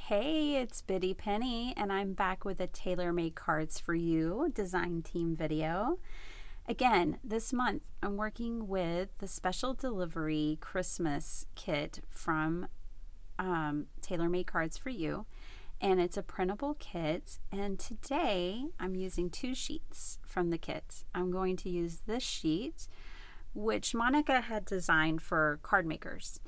Hey, it's Biddy Penny, and I'm back with a tailor-made cards for you design team video. Again, this month I'm working with the special delivery Christmas kit from Tailor-Made Cards for You, and it's a printable kit. And today I'm using two sheets from the kit. I'm going to use this sheet, which Monica had designed for card makers.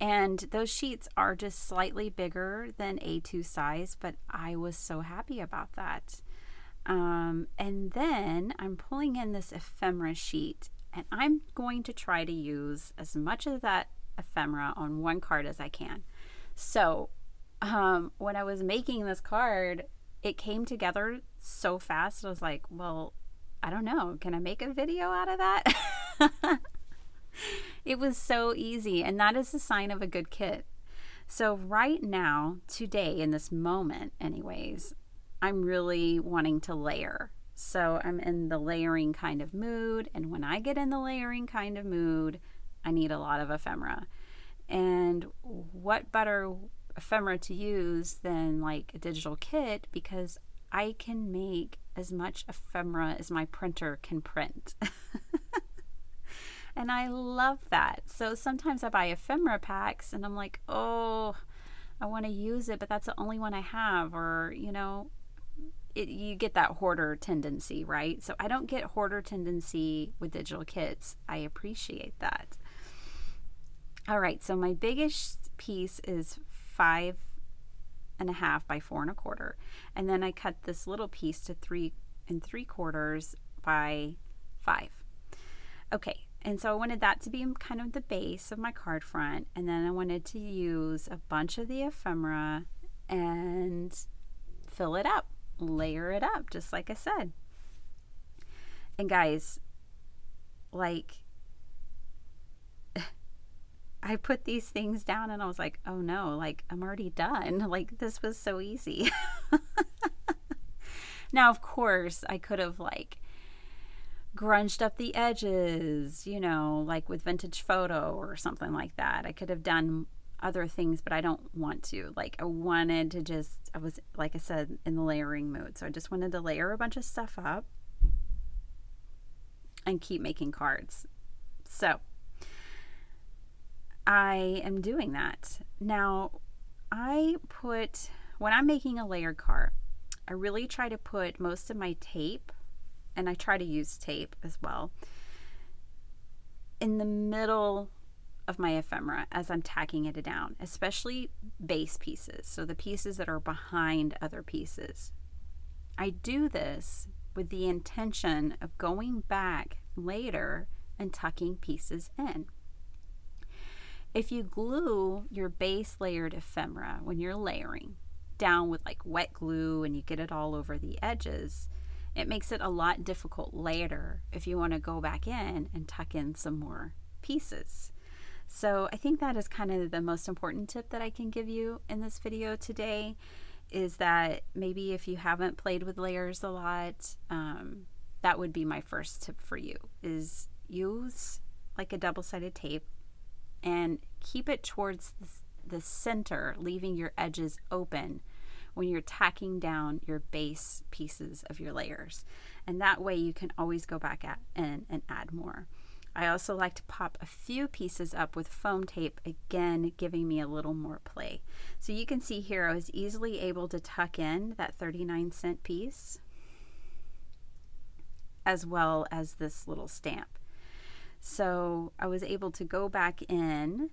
And those sheets are just slightly bigger than A2 size, but I was so happy about that. And then I'm pulling in this ephemera sheet, and I'm going to try to use as much of that ephemera on one card as I can. So when I was making this card, it came together so fast. I was like, well, I don't know. Can I make a video out of that? It was so easy, and that is the sign of a good kit. So right now, today, in this moment anyways, I'm really wanting to layer. So I'm in the layering kind of mood, and when I get in the layering kind of mood, I need a lot of ephemera. And what better ephemera to use than like a digital kit, because I can make as much ephemera as my printer can print. And I love that. So sometimes I buy ephemera packs and I'm like, oh, I want to use it, but that's the only one I have. Or, you get that hoarder tendency, right? So I don't get hoarder tendency with digital kits. I appreciate that. All right, so my biggest piece is 5.5 by 4.25. And then I cut this little piece to 3.75 by 5. Okay, and so I wanted that to be kind of the base of my card front, and then I wanted to use a bunch of the ephemera and fill it up, layer it up, just like I said. And guys, like, I put these things down and I was like, oh no, like I'm already done. Like this was so easy. Now, of course, I could have like grunged up the edges, like with vintage photo or something like that. I could have done other things, but I don't want to. Like I was, like I said, in the layering mood. So I just wanted to layer a bunch of stuff up and keep making cards. So I am doing that. Now, when I'm making a layered card, I really try to put most of my tape, and I try to use tape as well, in the middle of my ephemera as I'm tacking it down, especially base pieces, so the pieces that are behind other pieces. I do this with the intention of going back later and tucking pieces in. If you glue your base layered ephemera when you're layering down with like wet glue and you get it all over the edges, it makes it a lot difficult later if you want to go back in and tuck in some more pieces. So I think that is kind of the most important tip that I can give you in this video today, is that maybe if you haven't played with layers a lot, that would be my first tip for you, is use like a double-sided tape and keep it towards the center, leaving your edges open when you're tacking down your base pieces of your layers. And that way you can always go back in and add more. I also like to pop a few pieces up with foam tape, again giving me a little more play. So you can see here I was easily able to tuck in that 39-cent piece as well as this little stamp. So I was able to go back in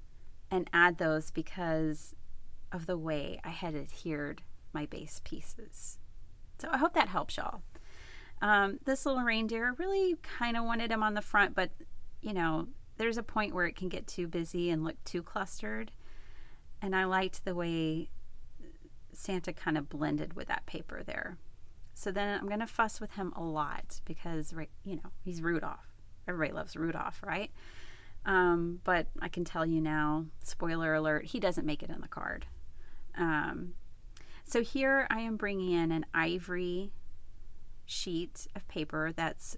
and add those because of the way I had adhered my base pieces. So I hope that helps y'all. This little reindeer, really kind of wanted him on the front, but there's a point where it can get too busy and look too clustered. And I liked the way Santa kind of blended with that paper there. So then I'm going to fuss with him a lot because, he's Rudolph. Everybody loves Rudolph, right? But I can tell you now, spoiler alert, he doesn't make it in the card. So here I am bringing in an ivory sheet of paper that's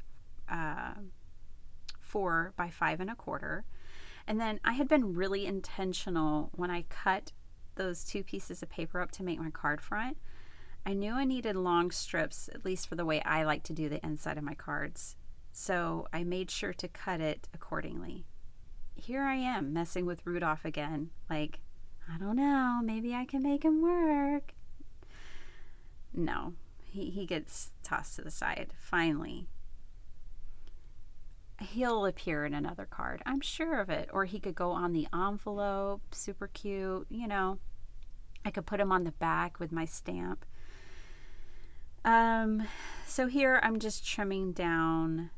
4 by 5.25. And then I had been really intentional when I cut those 2 pieces of paper up to make my card front, I knew I needed long strips, at least for the way I like to do the inside of my cards. So I made sure to cut it accordingly. Here I am messing with Rudolph again. Like, I don't know, maybe I can make him work. No, he gets tossed to the side. Finally, he'll appear in another card. I'm sure of it. Or he could go on the envelope. Super cute. You know, I could put him on the back with my stamp. So here I'm just trimming down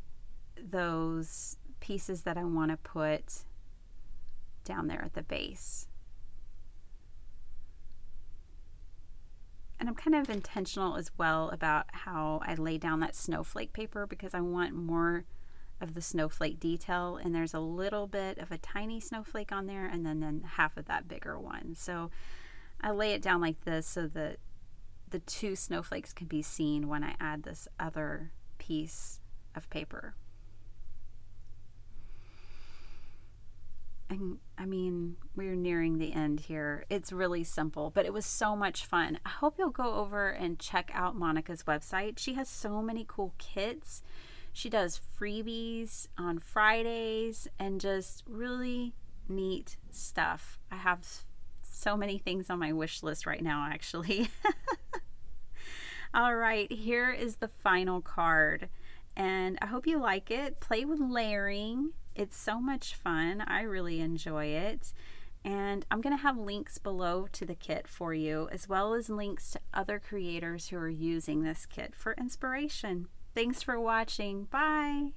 those pieces that I want to put down there at the base. And I'm kind of intentional as well about how I lay down that snowflake paper, because I want more of the snowflake detail, and there's a little bit of a tiny snowflake on there and then half of that bigger one. So I lay it down like this so that the 2 snowflakes can be seen when I add this other piece of paper. And I mean, we're nearing the end here. It's really simple, but it was so much fun. I hope you'll go over and check out Monica's website. She has so many cool kits. She does freebies on Fridays and just really neat stuff. I have so many things on my wish list right now, actually. All right, here is the final card, and I hope you like it. Play with layering. It's so much fun. I really enjoy it. And I'm going to have links below to the kit for you, as well as links to other creators who are using this kit for inspiration. Thanks for watching. Bye.